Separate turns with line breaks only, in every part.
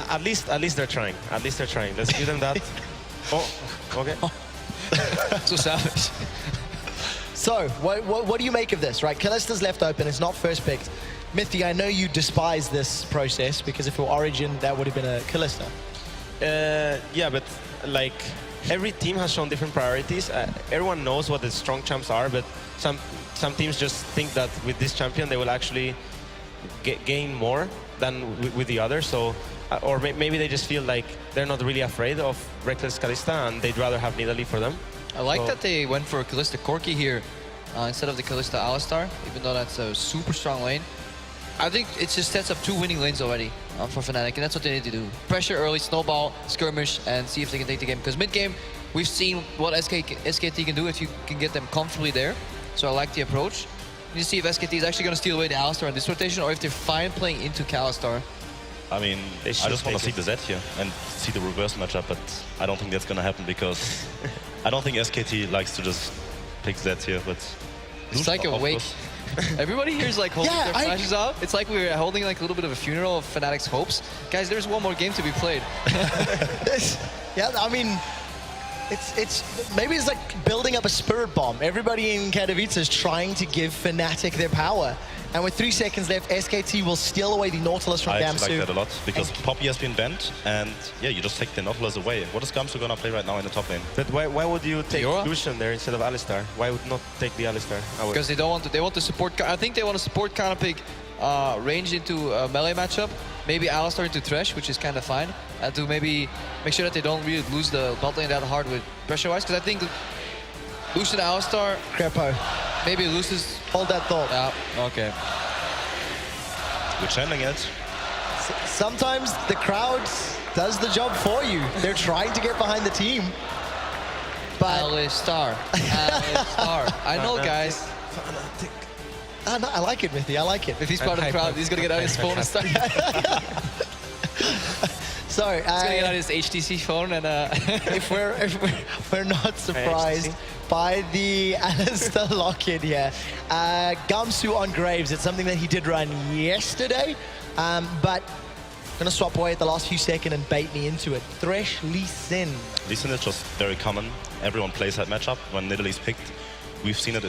At least they're trying. At least they're trying. Let's give them that. Oh, okay.
So savage.
So, what do you make of this, right? Kalista's left open, it's not first picked. Mithy, I know you despise this process because if it were Origin, that would have been a Kalista.
Yeah, but like every team has shown different priorities. Everyone knows what the strong champs are, but some teams just think that with this champion they will actually gain more than with the other. So, or maybe they just feel like they're not really afraid of Reckless Kalista and they'd rather have Nidalee for them.
I like that they went for Kalista Corki here instead of the Kalista Alistar, even though that's a super strong lane. I think it just sets up 2 winning lanes already for Fnatic, and that's what they need to do. Pressure early, snowball, skirmish, and see if they can take the game. Because mid-game, we've seen what SKT can do if you can get them comfortably there. So I like the approach. You see if SKT is actually going to steal away the Alistar in this rotation, or if they're fine playing into Kalistar.
I mean, I just want to see the Z here and see the reverse matchup, but I don't think that's going to happen because I don't think SKT likes to just pick Z here, but...
It's like a wake. Everybody here is like holding their flashes out. It's like we're holding like a little bit of a funeral of Fnatic's hopes. Guys, there's one more game to be played.
Yeah, I mean, maybe it's like building up a spirit bomb. Everybody in Katowice is trying to give Fnatic their power. And with 3 seconds left, SKT will steal away the Nautilus from Gamsu.
I like that a lot, because Poppy has been banned, and yeah, you just take the Nautilus away. What is Gamsu gonna play right now in the top lane?
But why would you take Lucian there instead of Alistar? Why would not take the Alistar?
Because they don't want to. They want to support. I think they want to support counterpick range into a melee matchup. Maybe Alistar into Thresh, which is kind of fine, and to maybe make sure that they don't really lose the bot lane that hard with pressure-wise. Because I think Lucian Alistar,
Crepo,
maybe loses.
Hold that thought.
Yeah. Okay.
We're channeling it.
Sometimes the crowd does the job for you. They're trying to get behind the team. But
Alistar. Alistar. I know, guys.
I like it, Mithy. I like it.
If he's part of the crowd, he's gonna get out his phone and start.
So
he's gonna get out his HTC phone and.
if we're not surprised by the Alistar lock-in here, Gamsu on Graves. It's something that he did run yesterday, but gonna swap away at the last few seconds and bait me into it. Thresh Lee Sin.
Lee Sin is just very common. Everyone plays that matchup when Nidalee's picked. We've seen it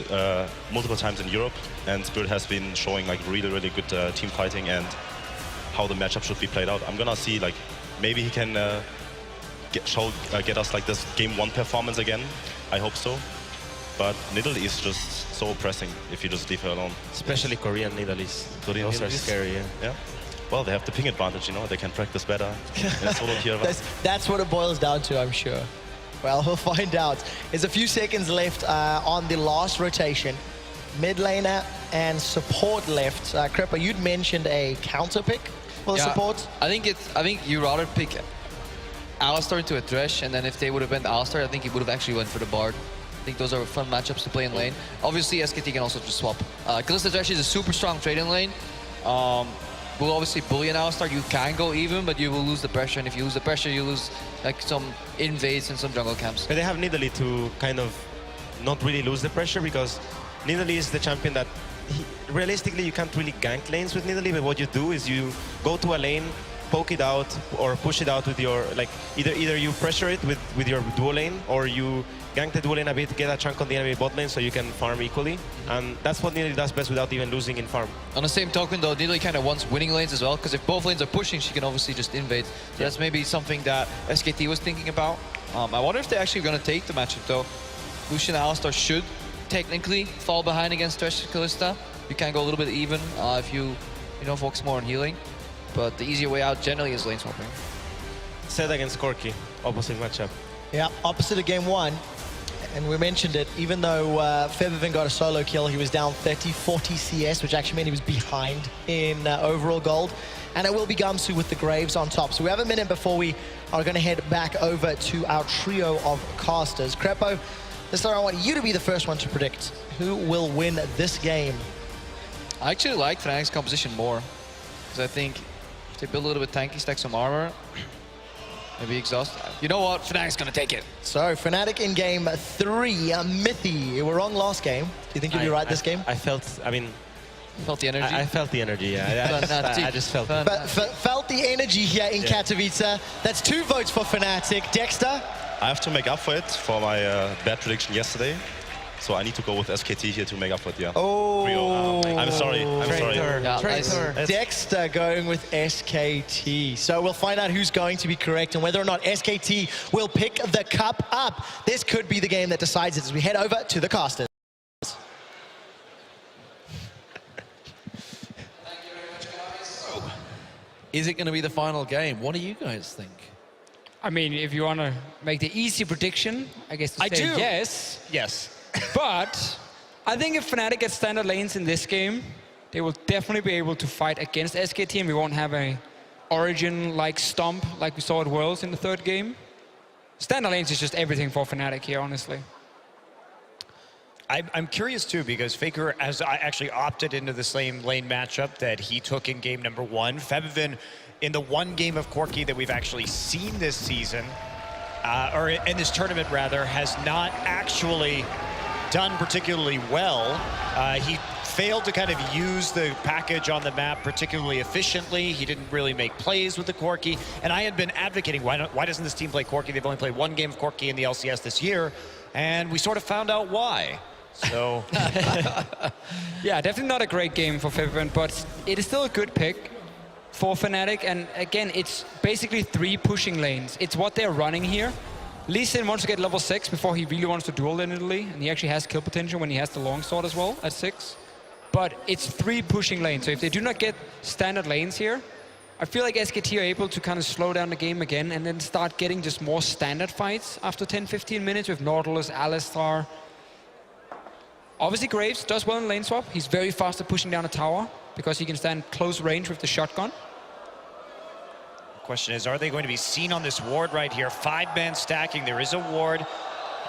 multiple times in Europe, and Spirit has been showing like really good team fighting and how the matchup should be played out. I'm gonna see like maybe he can get us like this game 1 performance again. I hope so. But Nidalee is just so oppressing if you just leave her alone.
Especially Korean Nidalees. Those are scary,
yeah. Well, they have the ping advantage, you know. They can practice better.
That's what it boils down to, I'm sure. Well, we'll find out. There's a few seconds left on the last rotation. Mid laner and support left. Crepo, you'd mentioned a counter pick for the support.
I think you rather pick Alistar into a Thresh, and then if they would have been Alistar, I think he would have actually went for the Bard. I think those are fun matchups to play in lane. Obviously, SKT can also just swap. Kalista Thresh is a super strong trade in lane. Will obviously bully an Alistar. You can go even, but you will lose the pressure, and if you lose the pressure, you lose like some invades and some jungle camps.
But they have Nidalee to kind of not really lose the pressure, because Nidalee is the champion that realistically you can't really gank lanes with Nidalee, but what you do is you go to a lane, poke it out or push it out with your, like, either you pressure it with your duo lane, or you gank the duo lane a bit, get a chunk on the enemy bot lane so you can farm equally. And that's what Nidalee does best without even losing in farm.
On the same token though, Nidalee kind of wants winning lanes as well, because if both lanes are pushing, she can obviously just invade. So that's maybe something that SKT was thinking about. I wonder if they're actually going to take the matchup though. Lucian Alistar should technically fall behind against Thresh Kalista. You can go a little bit even if you focus more on healing. But the easier way out generally is lane swapping.
Set against Corki, opposite matchup.
Yeah, opposite of game 1. And we mentioned it, even though Feathervin got a solo kill, he was down 30-40 CS, which actually meant he was behind in overall gold. And it will be Gamsu with the Graves on top. So we have a minute before we are going to head back over to our trio of casters. Crepo, this time I want you to be the first one to predict who will win this game.
I actually like Fnatic's composition more, because I think if they build a little bit tanky, stack some armor, maybe exhaust. You know what? Fnatic's gonna take it.
So Fnatic in game 3, Mithy. You were wrong last game. Do you think you'll be right this game?
I felt, I mean,
Felt the energy.
I felt the energy, yeah. I just felt it.
Felt the energy here in Katowice. That's 2 votes for Fnatic. Dexter?
I have to make up for it for my bad prediction yesterday. So I need to go with SKT here to make up for it, yeah.
Oh.
I'm sorry.
Yeah,
Traitor. Dexter going with SKT. So we'll find out who's going to be correct and whether or not SKT will pick the cup up. This could be the game that decides it as we head over to the casters.
Is it going to be the final game? What do you guys think?
I mean, if you want to make the easy prediction, I guess to say yes.
Yes.
But I think if Fnatic gets standard lanes in this game, they will definitely be able to fight against SKT, and we won't have a Origin-like stomp like we saw at Worlds in the 3rd game. Standard lanes is just everything for Fnatic here, honestly.
I'm curious too, because Faker has actually opted into the same lane matchup that he took in game number 1. Febiven, in the 1 game of Corki that we've actually seen this season, or in this tournament rather, has not actually done particularly well. He failed to kind of use the package on the map particularly efficiently. He didn't really make plays with the Corki. And I had been advocating, why doesn't this team play Corki? They've only played 1 game of Corki in the LCS this year. And we sort of found out why. So,
yeah, definitely not a great game for Febiven, but it is still a good pick for Fnatic. And again, it's basically 3 pushing lanes. It's what they're running here. Lee Sin wants to get level 6 before he really wants to duel in Italy, and he actually has kill potential when he has the longsword as well at 6. But it's 3 pushing lanes, so if they do not get standard lanes here, I feel like SKT are able to kind of slow down the game again and then start getting just more standard fights after 10-15 minutes with Nautilus, Alistar. Obviously Graves does well in lane swap. He's very fast at pushing down a tower because he can stand close range with the shotgun.
question is, are they going to be seen on this ward right here? 5-man stacking, there is a ward.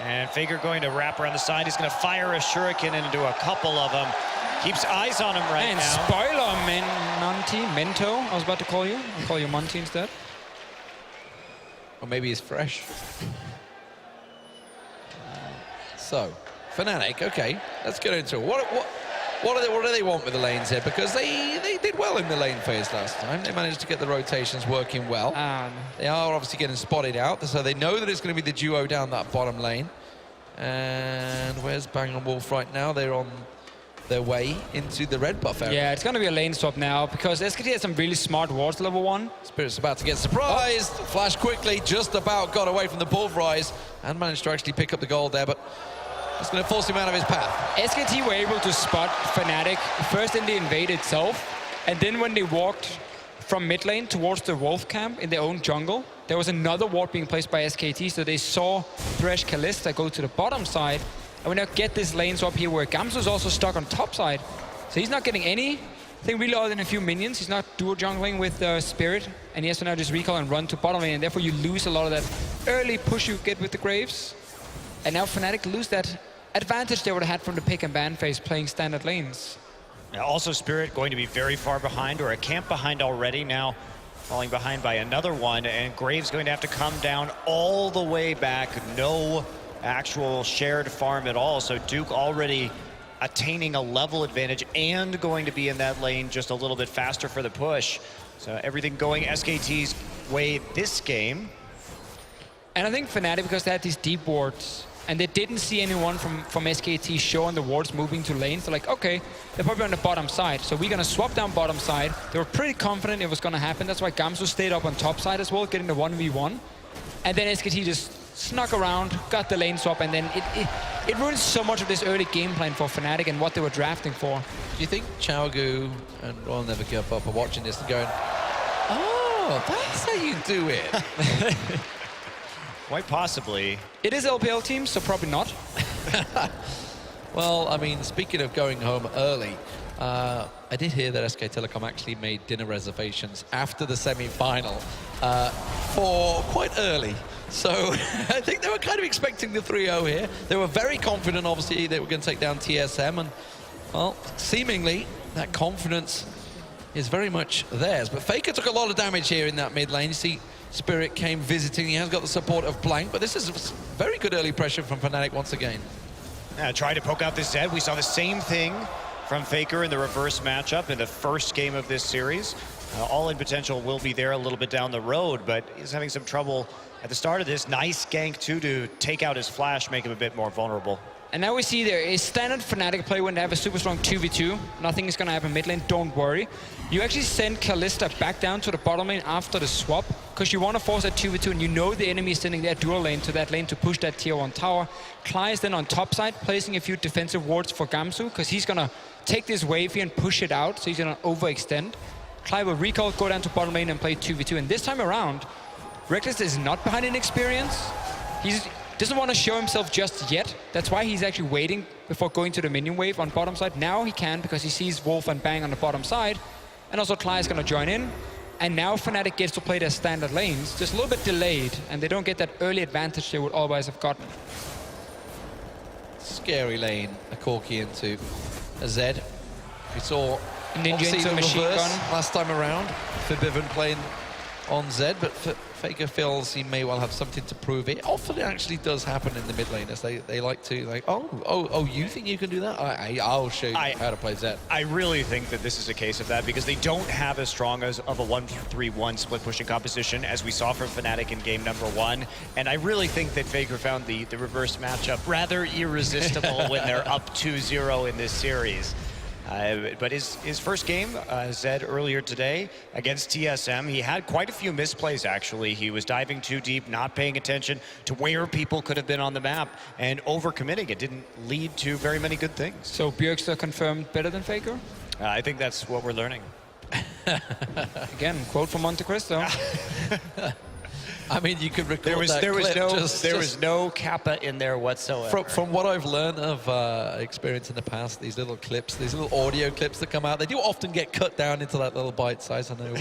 And Faker going to wrap around the side. He's going to fire a shuriken into a couple of them. Keeps eyes on him right
and
now.
Spoiler, Mento, I was about to call you. I'll call you Monty instead.
Or maybe he's fresh. So, Fnatic, okay, let's get into it. What do they want with the lanes here? Because they did well in the lane phase last time. They managed to get the rotations working well. They are obviously getting spotted out, so they know that it's going to be the duo down that bottom lane. And where's Bang & Wolf right now? They're on their way into the red buff area.
Yeah, it's going to be a lane swap now because SKT has some really smart wards level 1.
Spirit's about to get surprised. Oh. Flash quickly, just about got away from the pulverize and managed to actually pick up the gold there, but it's going to force him out of his path.
SKT were able to spot Fnatic first in the invade itself, and then when they walked from mid lane towards the Wolf camp in their own jungle, there was another ward being placed by SKT, so they saw Thresh Kalista go to the bottom side, and we now get this lane swap here where Gamsu's also stuck on top side, so he's not getting anything really other than a few minions. He's not dual jungling with Spirit, and he has to now just recall and run to bottom lane, and therefore you lose a lot of that early push you get with the Graves. And now Fnatic lose that advantage they would have had from the pick and ban phase playing standard lanes.
Now also Spirit going to be very far behind, or a camp behind already, now falling behind by another one, and Graves going to have to come down all the way back. No actual shared farm at all, so Duke already attaining a level advantage and going to be in that lane just a little bit faster for the push. So everything going SKT's way this game.
And I think Fnatic, because they had these deep wards, and they didn't see anyone from SKT showing the wards moving to lanes. They're like, okay, they're probably on the bottom side, so we're gonna swap down bottom side. They were pretty confident it was gonna happen. That's why Gamsu stayed up on top side as well, getting the 1v1. And then SKT just snuck around, got the lane swap, and then it ruins so much of this early game plan for Fnatic and what they were drafting for.
Do you think Chaogu and Royal Never Give Up are watching this and going, oh, that's how you do it?
Quite possibly.
It is LPL team, so probably not.
Well, I mean, speaking of going home early, I did hear that SK Telecom actually made dinner reservations after the semi-final for quite early. So I think they were kind of expecting the 3-0 here. They were very confident, obviously, they were going to take down TSM. And, well, seemingly that confidence is very much theirs. But Faker took a lot of damage here in that mid lane. You see, Spirit came visiting. He has got the support of Blank, but this is very good early pressure from Fnatic once again.
Tried to poke out the Zed. We saw the same thing from Faker in the reverse matchup in the first game of this series. All-in potential will be there a little bit down the road, but he's having some trouble at the start of this. Nice gank, too, to take out his flash, make him a bit more vulnerable.
And now we see there is standard Fnatic play when they have a super strong 2v2. Nothing is going to happen mid lane, don't worry. You actually send Kalista back down to the bottom lane after the swap, because you want to force that 2v2, and you know the enemy is sending their dual lane to that lane to push that tier 1 tower. Kly is then on top side, placing a few defensive wards for Gamsu, because he's going to take this wave here and push it out, so he's going to overextend. Kly will recall, go down to bottom lane and play 2v2. And this time around, Reckless is not behind in experience. He doesn't want to show himself just yet. That's why he's actually waiting before going to the minion wave on bottom side. Now he can, because he sees Wolf and Bang on the bottom side. And also Kly is going to join in. And now Fnatic gets to play their standard lanes, just a little bit delayed. And they don't get that early advantage they would otherwise have gotten.
Scary lane, a Corki into a Zed. We saw
Ninja
obviously
into
the
a machine
reverse
gun.
last time around for Bivin playing on Zed, but Faker feels he may well have something to prove. It often actually does happen in the mid laners. They like to, like, oh, you think you can do that? I'll show you how to play Zed.
I really think that this is a case of that, because they don't have as strong as of a 1-3-1 split pushing composition as we saw from Fnatic in game number 1. And I really think that Faker found the reverse matchup rather irresistible when they're up 2-0 in this series. But his first game, Zed earlier today against TSM, he had quite a few misplays, actually. He was diving too deep, not paying attention to where people could have been on the map, and overcommitting. It didn't lead to very many good things.
So Bjergstad confirmed better than Faker?
I think that's what we're learning.
Again, quote from Monte Cristo.
I mean, you could record
there was no kappa in there whatsoever.
From what I've learned of experience in the past, these little clips, these little audio clips that come out, they do often get cut down into that little bite size. I know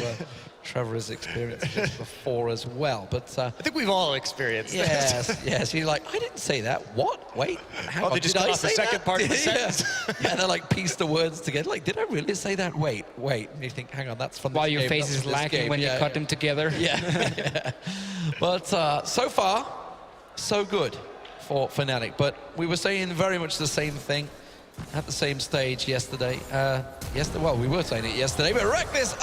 Trevor has experienced this before as well, but
I think we've all experienced this.
Yes. You're like, I didn't say that. What? Wait, hang on.
They just cut off the second part of the sentence.
Yeah, they're like piece the words together. Like, did I really say that? Wait. And you think, hang on, that's from this
While
game.
your face is lacking when you cut them together.
Yeah. But so far, so good for Fnatic. But we were saying very much the same thing at the same stage yesterday. Well, we were saying it yesterday, but Reckless,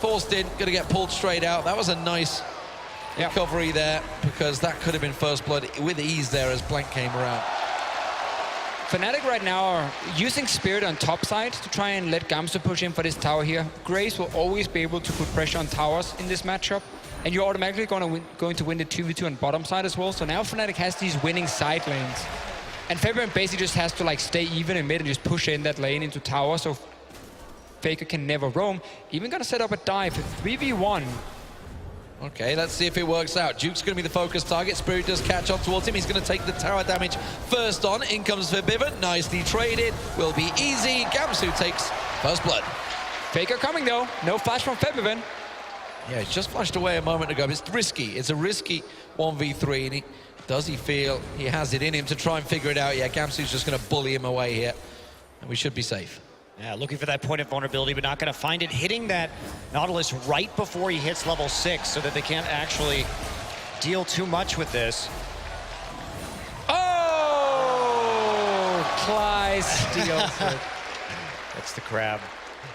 forced in, gonna get pulled straight out. That was a nice recovery there, because that could have been first blood with ease there as Blank came around.
Fnatic right now are using Spirit on top side to try and let Gamsu push in for this tower here. Graves will always be able to put pressure on towers in this matchup, and you're automatically going to win the 2v2 on bottom side as well. So now Fnatic has these winning side lanes. And Faber basically just has to like stay even in mid and just push in that lane into tower, so Faker can never roam. Even gonna set up a dive, 3v1.
Okay, let's see if it works out. Duke's going to be the focus target. Spirit does catch on towards him. He's going to take the tower damage first on. In comes Vivin. Nicely traded. Will be easy. Gamsu takes first blood.
Faker coming though. No flash from Febivin.
Yeah, he just flashed away a moment ago. It's risky. It's a risky 1v3. And does he feel he has it in him to try and figure it out? Yeah, Gamsu's just going to bully him away here. And we should be safe.
Yeah, looking for that point of vulnerability, but not going to find it. Hitting that Nautilus right before he hits level 6 so that they can't actually deal too much with this.
Oh! Kly steals it.
That's the crab.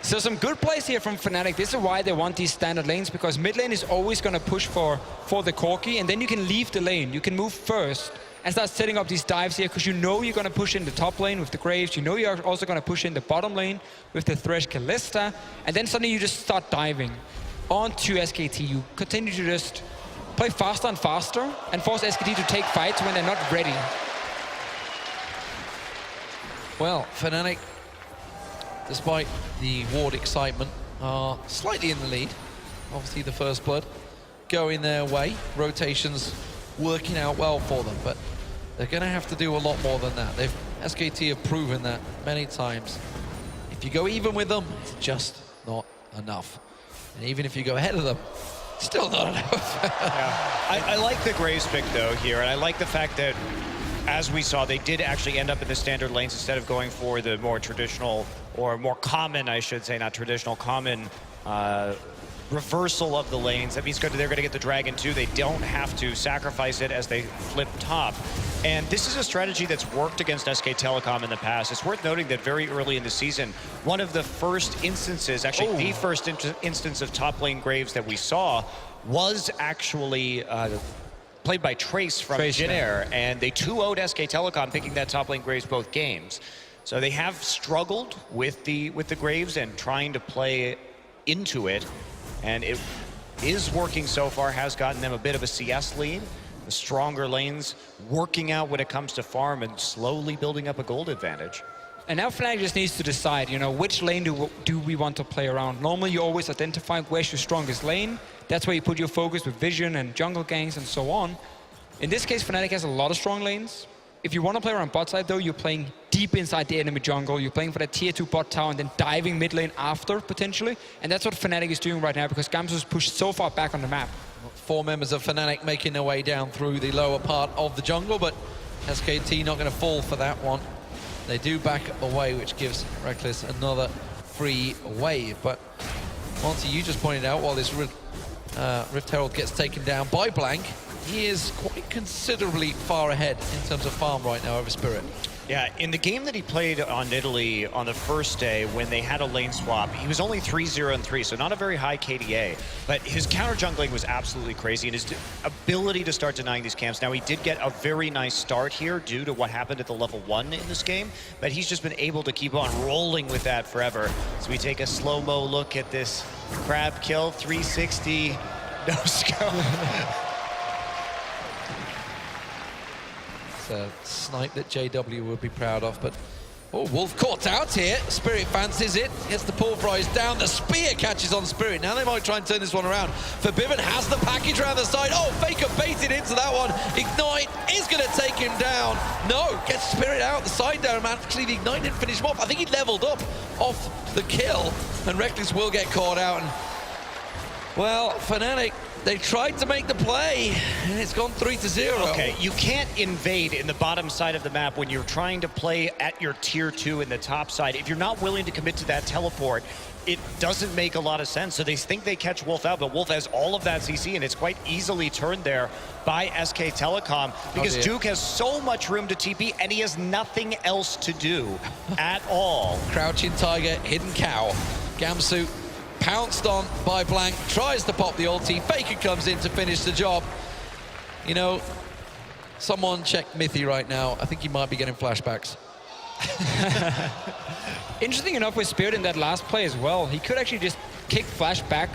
So some good plays here from Fnatic. This is why they want these standard lanes, because mid lane is always going to push for the Corki, and then you can leave the lane. You can move first and start setting up these dives here, because you know you're going to push in the top lane with the Graves. You know you're also going to push in the bottom lane with the Thresh Kalista, and then suddenly you just start diving onto SKT. You continue to just play faster and faster and force SKT to take fights when they're not ready.
Well, Fnatic, despite the ward excitement, are slightly in the lead. Obviously the first blood going their way. Rotations working out well for them, but they're going to have to do a lot more than that. SKT have proven that many times. If you go even with them, it's just not enough. And even if you go ahead of them, still not enough.
Yeah. I like the Graves pick, though, here, and I like the fact that, as we saw, they did actually end up in the standard lanes instead of going for the more traditional, or more common, I should say, not traditional, common reversal of the lanes. That means they're going to get the Dragon too. They don't have to sacrifice it as they flip top. And this is a strategy that's worked against SK Telecom in the past. It's worth noting that very early in the season, one of the first instances, actually the first instance of top lane Graves that we saw was actually played by Trace from Jin Air, and they 2-0'd SK Telecom, picking that top lane Graves both games. So they have struggled with the Graves and trying to play into it, and it is working so far, has gotten them a bit of a CS lead. The stronger lanes working out when it comes to farm and slowly building up a gold advantage.
And now Fnatic just needs to decide, you know, which lane do we want to play around. Normally you always identify where's your strongest lane. That's where you put your focus with vision and jungle ganks and so on. In this case, Fnatic has a lot of strong lanes. If you want to play around bot side though, you're playing deep inside the enemy jungle. You're playing for the tier 2 bot tower and then diving mid lane after, potentially. And that's what Fnatic is doing right now because Gamsu's pushed so far back on the map.
4 members of Fnatic making their way down through the lower part of the jungle, but SKT not going to fall for that one. They do back away, which gives Reckless another free wave. But Monty, you just pointed out, while this Rift Herald gets taken down by Blank, he is quite considerably far ahead in terms of farm right now over Spirit.
Yeah, in the game that he played on Italy on the first day when they had a lane swap, he was only 3-0-3, so not a very high KDA, but his counter jungling was absolutely crazy, and his ability to start denying these camps. Now, he did get a very nice start here due to what happened at the level 1 in this game, but he's just been able to keep on rolling with that forever. So we take a slow-mo look at this crab kill, 360, no scope.
A snipe that JW would be proud of, but Wolf caught out here. Spirit fancies it, gets the pulverize down, the spear catches on Spirit. Now they might try and turn this one around. Forbidden has the package around the side. Oh, Faker baited into that one. Ignite is going to take him down. No, gets Spirit out, the side down. Actually, the Ignite didn't finish him off. I think he leveled up off the kill, and Reckless will get caught out. And, well, Fnatic, they tried to make the play, and it's gone 3-0.
Okay, you can't invade in the bottom side of the map when you're trying to play at your tier 2 in the top side. If you're not willing to commit to that teleport, it doesn't make a lot of sense. So they think they catch Wolf out, but Wolf has all of that CC, and it's quite easily turned there by SK Telecom because Duke has so much room to TP, and he has nothing else to do at all.
Crouching Tiger, hidden cow. Gamsu pounced on by Blank, tries to pop the ulti. Faker comes in to finish the job. You know, someone check Mithy right now. I think he might be getting flashbacks.
Interesting enough with Spirit in that last play as well, he could actually just kick Flash back.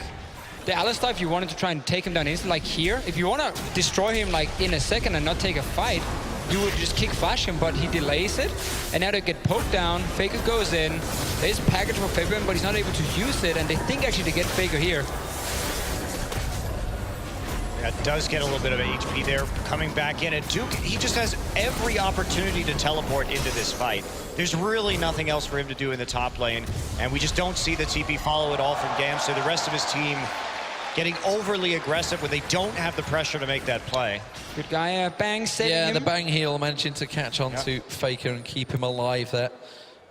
The Alistar, if you wanted to try and take him down instantly, like here, if you want to destroy him like in a second and not take a fight, you would just kick Flash him, but he delays it. And now they get poked down, Faker goes in, there's a package for Fabian, but he's not able to use it, and they think actually to get Faker here.
That does get a little bit of HP there, coming back in. And Duke, he just has every opportunity to teleport into this fight. There's really nothing else for him to do in the top lane, and we just don't see the TP follow at all from Gam, so the rest of his team getting overly aggressive when they don't have the pressure to make that play.
Good guy, bang, saving him.
The bang heal managing to catch on to Faker and keep him alive there.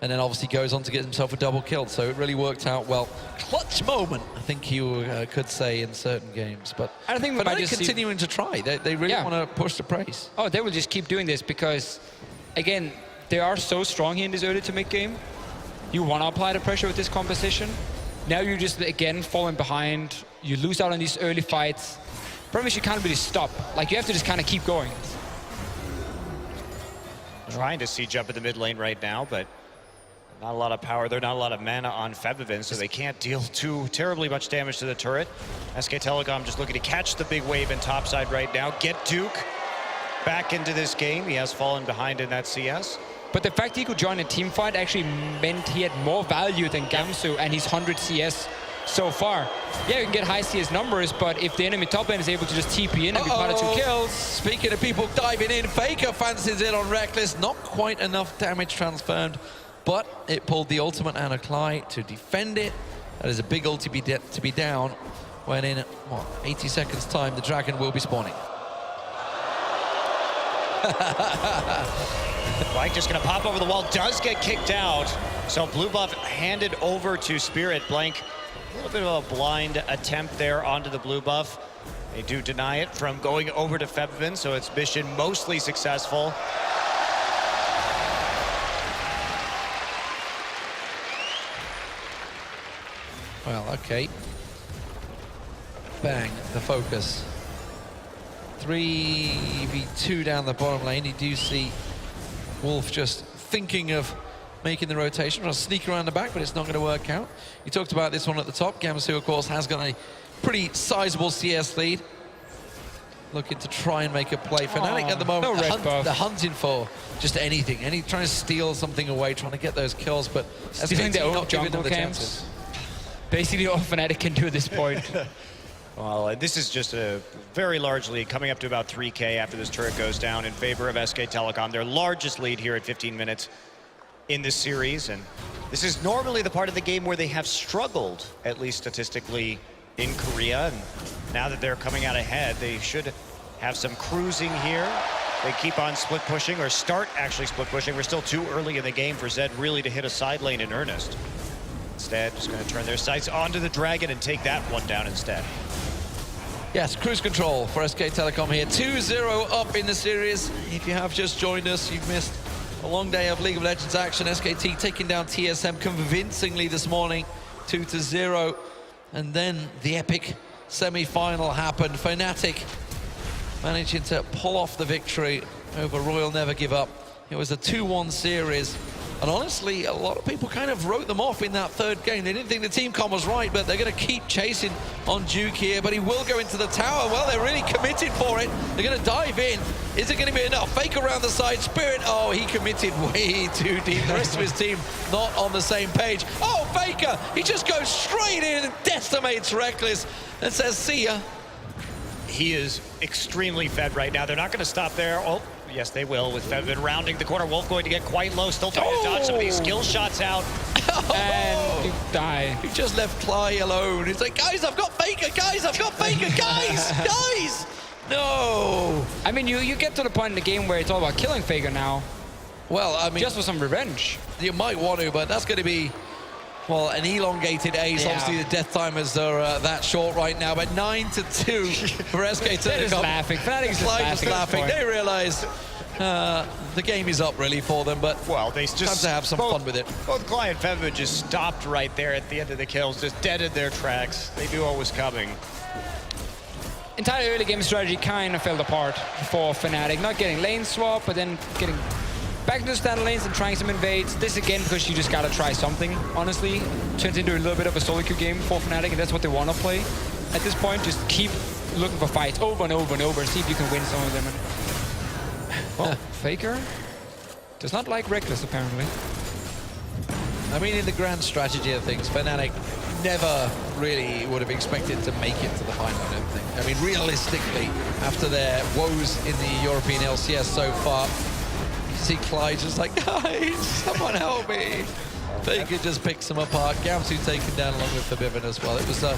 And then obviously goes on to get himself a double kill, so it really worked out well. Clutch moment, I think you could say in certain games. But
I think we might just
continuing to try. They really want to push the pace.
Oh, they will just keep doing this because, again, they are so strong here in this early to mid game. You want to apply the pressure with this composition. Now you just, again, falling behind. You lose out on these early fights. Problem is you can't really stop. Like, you have to just kind of keep going.
Trying to siege up in the mid lane right now, but not a lot of power there, not a lot of mana on Febvin, so they can't deal too terribly much damage to the turret. SK Telecom just looking to catch the big wave in topside right now, get Duke back into this game. He has fallen behind in that CS.
But the fact he could join a team fight actually meant he had more value than Gamsu and his 100 CS so far. Yeah, you can get high CS numbers, but if the enemy top lane is able to just TP in and be part of 2 kills.
Speaking of people diving in, Faker fancies it on Reckless. Not quite enough damage transferred, but it pulled the ultimate Anna Clyde to defend it. That is a big ult to be down when in, what, 80 seconds time, the Dragon will be spawning.
Blank just gonna pop over the wall, does get kicked out. So blue buff handed over to Spirit. Blank A little bit of a blind attempt there onto the blue buff. They do deny it from going over to Febvin, so it's mission mostly successful.
Well, okay. Bang, the focus. 3v2 down the bottom lane. You do see Wolf just thinking of making the rotation, trying to sneak around the back, but it's not going to work out. You talked about this one at the top. Gamsu, of course, has got a pretty sizable CS lead. Looking to try and make a play. Fnatic at the moment, they're hunting for just anything. Trying to steal something away, trying to get those kills, but
Stealing their own
not giving them
jungle
the
camps.
chances.
Basically all Fnatic can do at this point.
Well, this is just a very large lead, coming up to about 3K after this turret goes down in favor of SK Telecom. Their largest lead here at 15 minutes in this series. And this is normally the part of the game where they have struggled, at least statistically, in Korea. And now that they're coming out ahead, they should have some cruising here. They keep on split pushing, or start actually split pushing. We're still too early in the game for Zed really to hit a side lane in earnest. Instead, just going to turn their sights onto the Dragon and take that one down instead.
Yes, cruise control for SK Telecom here. 2-0 up in the series. If you have just joined us, you've missed a long day of League of Legends action. SKT taking down TSM convincingly this morning, 2-0. And then the epic semi-final happened. Fnatic managing to pull off the victory over Royal Never Give Up. It was a 2-1 series. And honestly, a lot of people kind of wrote them off in that third game. They didn't think the team comm was right, but they're going to keep chasing on Duke here. But he will go into the tower. Well, they're really committed for it. They're going to dive in. Is it going to be enough? Fake around the side. Spirit, oh, he committed way too deep. The rest of his team not on the same page. Oh, Faker, he just goes straight in and decimates Reckless and says, see ya.
He is extremely fed right now. They're not going to stop there. Oh, yes, they will, with Fevin rounding the corner. Wolf going to get quite low, still trying to dodge some of these skill shots out.
And you die.
He just left Cly alone. He's like, guys, I've got Faker, guys, I've got Faker, guys, guys. No.
I mean, you get to the point in the game where it's all about killing Faker now.
Well, I mean,
Just for some revenge.
you might want to, but that's going to be, well, an elongated ace.
Yeah.
Obviously, the death timers are that short right now, but 9-2 for SK Telecom.
They're just laughing. Fnatic is just
Clyde is
laughing.
laughing. They realize the game is up really for them, but
Well, they just
time to have some fun with it.
Both Cly and Fevin just stopped right there at the end of the kills, just deaded their tracks. They knew what was coming.
Entire early game strategy kind of fell apart for Fnatic. Not getting lane swap, but then getting back to the standard lanes and trying some invades. This again because you just gotta try something, honestly. Turns into a little bit of a solo queue game for Fnatic, and that's what they want to play. At this point, just keep looking for fights over and over and over and see if you can win some of them. Well, Faker does not like Reckless, apparently.
I mean, in the grand strategy of things, Fnatic never really would have expected to make it to the final, I don't think. I mean, realistically, after their woes in the European LCS so far, you see Clyde just like, guys, someone help me. Faker just picks them apart. Gamsu taken down along with Forbidden as well. It was a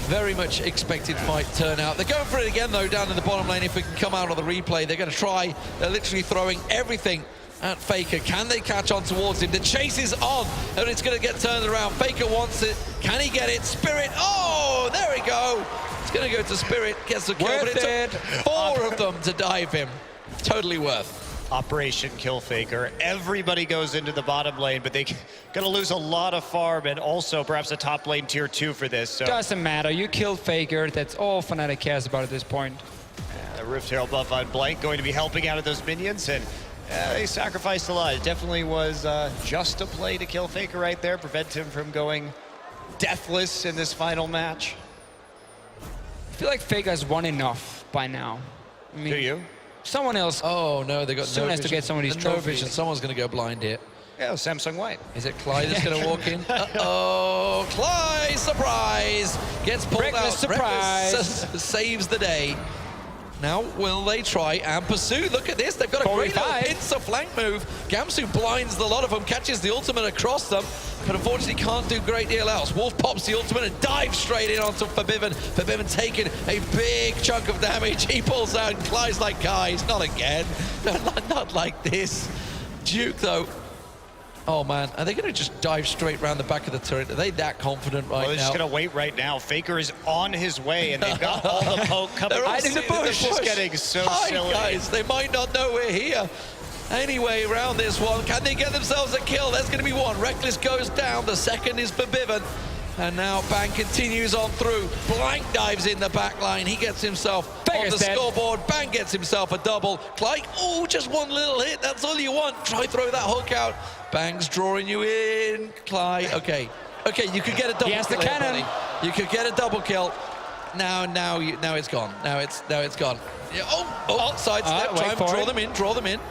very much expected fight turnout. They're going for it again, though, down in the bottom lane. If we can come out of the replay, they're going to try. They're literally throwing everything at Faker. Can they catch on towards him? The chase is on, and it's going to get turned around. Faker wants it. Can he get it? Spirit. Oh, there we go. It's going to go to Spirit. Gets the kill, but it took 4 of them to dive him. Totally worth.
Operation Kill Faker. Everybody goes into the bottom lane, but they're going to lose a lot of farm and also perhaps a top lane tier 2 for this. So
Doesn't matter. You killed Faker. That's all Fnatic cares about at this point.
the Rift Herald buff on Blank going to be helping out of those minions, and they sacrificed a lot. It definitely was just a play to kill Faker right there, prevent him from going deathless in this final match.
I feel like Faker has won enough by now. I mean,
Do you?
Someone else.
Oh, no, they got
Soon
no
has to
vision.
get some of these
No
trophies.
vision. Someone's going to go blind here.
Yeah, Samsung White.
Is it Clyde that's going to walk in? Uh-oh, Clyde, surprise! Gets pulled
Reckless
out.
surprise.
Reckless saves the day. Now, will they try and pursue? Look at this, they've got a great little
45.
pincer flank move. Gamsu blinds the lot of them, catches the ultimate across them, but unfortunately can't do a great deal else. Wolf pops the ultimate and dives straight in onto Forbidden. Forbidden taking a big chunk of damage. He pulls out, and Clyde's like, guys, not again. Not like this. Duke, though, Oh man, are they going to just dive straight around the back of the turret? Are they that confident right
Well, they're
now?
just going to wait right now. Faker is on his way, and they've got all the poke coming.
They're all
This
in the bush.
is getting so
Hi,
silly.
guys. They might not know we're here. Anyway, around this one, can they get themselves a kill? There's going to be one. Reckless goes down. The second is for Biven. And now Bang continues on through. Blank dives in the back line. He gets himself on the scoreboard. Bang gets himself a double. Clyde, oh, just one little hit. That's all you want. Try throw that hook out. Bang's drawing you in. Clyde, okay. Okay, you could get a double
He has the
kill here,
cannon.
buddy. You could get a double kill. Now it's gone. Now it's gone. Yeah, sidestep.
wait
Try and
for
draw
it.
them in. Draw them in.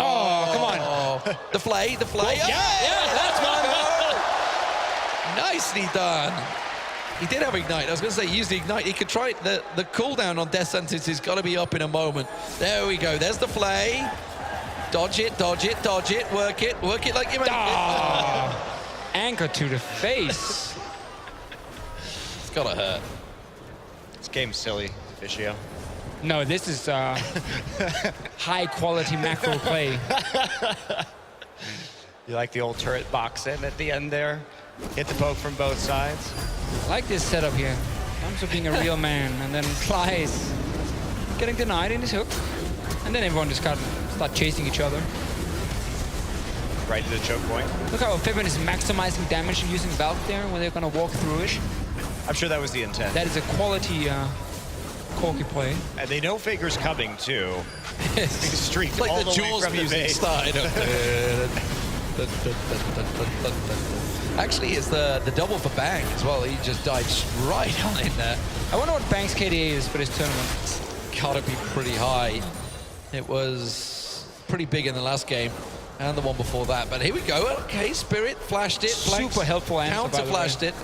Oh, come on.
The flay.
Yeah, that's one.
Nicely done. He did have Ignite. I was going to say, use the Ignite. He could try it. The cooldown on Death Sentence has got to be up in a moment. There we go. There's the flay. Dodge it, dodge it, dodge it. Work it like you make it.
Anchor to the face.
It's got to hurt.
This game's silly, Fischio.
No, this is high quality macro play.
You like the old turret box in at the end there? Hit the poke from both sides.
I like this setup here. Comes to being a real man, and then flies, getting denied in his hook, and then everyone just start chasing each other.
Right to the choke point.
Look how Fiven is maximizing damage using Valk there when they're gonna walk through it.
I'm sure that was the intent.
That is a quality Corki play.
And they know Faker's coming too. He's streaked
Like
all
the
the way
Jaws
from the
music
base.
started. Actually, it's the double for Bang as well. He just dives right on in there.
I wonder what Bang's KDA is for this tournament.
Gotta be pretty high. It was pretty big in the last game and the one before that. But here we go. Okay, Spirit flashed it.
Super helpful answer, by
Counter
the
flashed
way.
it.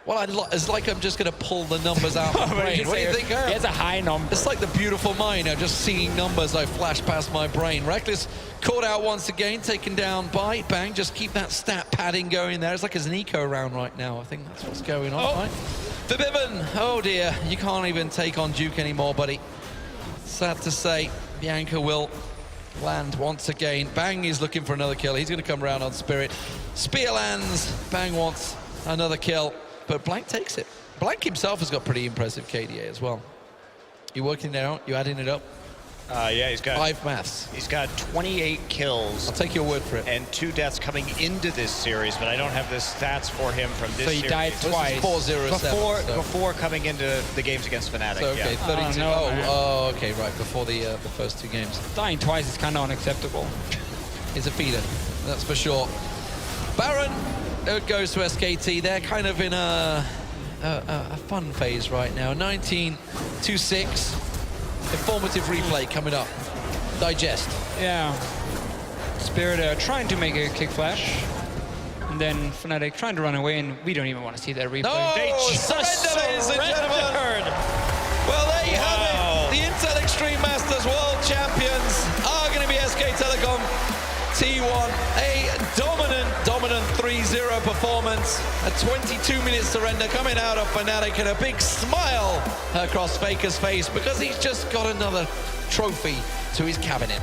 Well, it's like I'm just going to pull the numbers out of my brain. What do you think?
He has a high number.
It's like the beautiful mind. I'm just seeing numbers I flash past my brain. Reckless caught out once again, taken down by Bang. Just keep that stat padding going there. It's like an eco round right now. I think that's what's going on, right? For Biven, oh dear, you can't even take on Duke anymore, buddy. Sad to say, the anchor will land once again. Bang is looking for another kill. He's going to come around on Spirit. Spear lands. Bang wants another kill, but Blank takes it. Blank himself has got pretty impressive KDA as well. You working it out? You adding it up?
Yeah, he's got
5 maths.
He's got 28 kills
I'll take your word for it.
and 2 deaths coming into this series, but I don't have the stats for him from this
So he
series.
died twice.
4-0-7.
Before coming into the games against Fnatic.
So, okay,
yeah.
32.
no, man.
Oh, okay, right, before the first 2 games.
Dying twice is kind of unacceptable.
Is a feeder, that's for sure. Baron goes to SKT. They're kind of in a fun phase right now. 19-6. Informative replay coming up. Digest.
Yeah. Spirit trying to make a kick flash. And then Fnatic trying to run away, and we don't even want to see that replay.
No,
They
surrender, ladies and gentlemen. Well, there you have it. The Intel Extreme Masters World Champions are going to be SK Telecom T1. A dominant 3-0 performance. A 22-minute surrender coming out of Fnatic, and a big smile across Faker's face because he's just got another trophy to his cabinet.